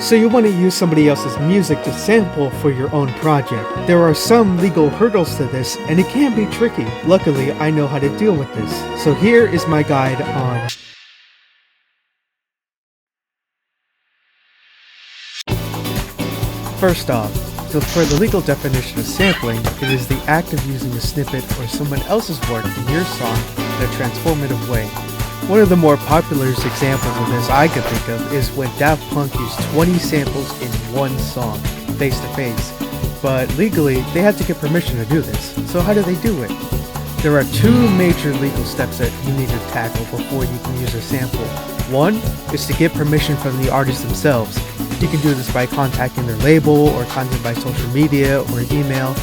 So you want to use somebody else's music to sample for your own project. There are some legal hurdles to this, and it can be tricky. Luckily, I know how to deal with this. So here is my guide on First off, for the legal definition of sampling, it is the act of using a snippet or someone else's work in your song in a transformative way. One of the more popular examples of this I could think of is when Daft Punk used 20 samples in one song, Face to Face. But legally, they had to get permission to do this. So how do they do it? There are two major legal steps that you need to tackle before you can use a sample. One is to get permission from the artists themselves. You can do this by contacting their label or contacting by social media or email.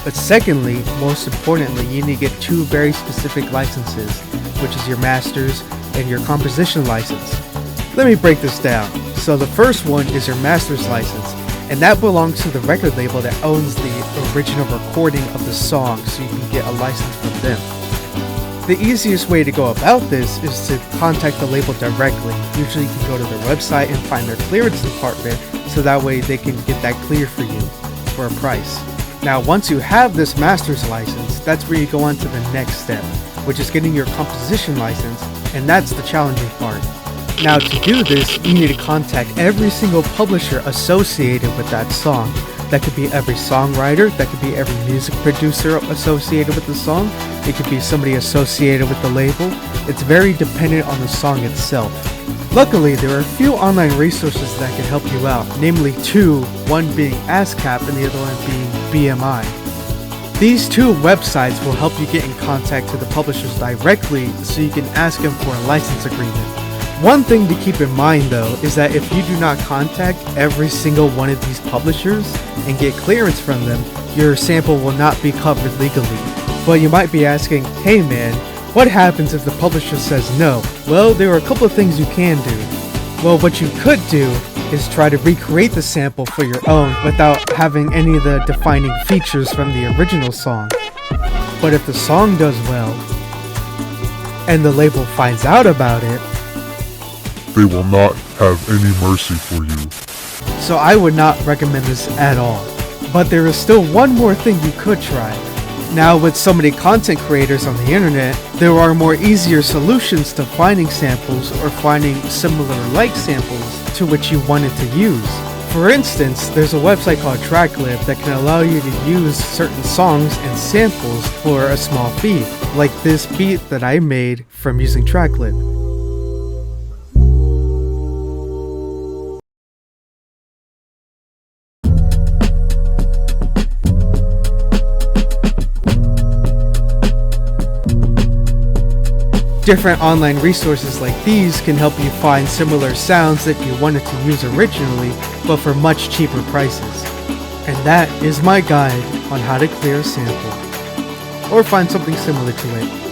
But secondly, most importantly, you need to get two very specific licenses, which is your master's and your composition license. Let me break this down. So the first one is your master's license, and that belongs to the record label that owns the original recording of the song, so you can get a license from them. The easiest way to go about this is to contact the label directly. Usually you can go to their website and find their clearance department, so that way they can get that clear for you for a price. Now once you have this master's license, that's where you go on to the next step, which is getting your composition license, and that's the challenging part. Now to do this, you need to contact every single publisher associated with that song. That could be every songwriter, that could be every music producer associated with the song, it could be somebody associated with the label. It's very dependent on the song itself. Luckily, there are a few online resources that can help you out, namely two, one being ASCAP and the other one being BMI. These two websites will help you get in contact to the publishers directly so you can ask them for a license agreement. One thing to keep in mind though is that if you do not contact every single one of these publishers and get clearance from them, your sample will not be covered legally. But you might be asking, hey man, what happens if the publisher says no? Well, there are a couple of things you can do. Well, what you could do is try to recreate the sample for your own without having any of the defining features from the original song. But if the song does well, and the label finds out about it, they will not have any mercy for you. So I would not recommend this at all. But there is still one more thing you could try. Now with so many content creators on the internet, there are more easier solutions to finding samples or finding similar like samples to which you wanted to use. For instance, there's a website called TrackLib that can allow you to use certain songs and samples for a small fee, like this beat that I made from using TrackLib. Different online resources like these can help you find similar sounds that you wanted to use originally, but for much cheaper prices. And that is my guide on how to clear a sample, or find something similar to it.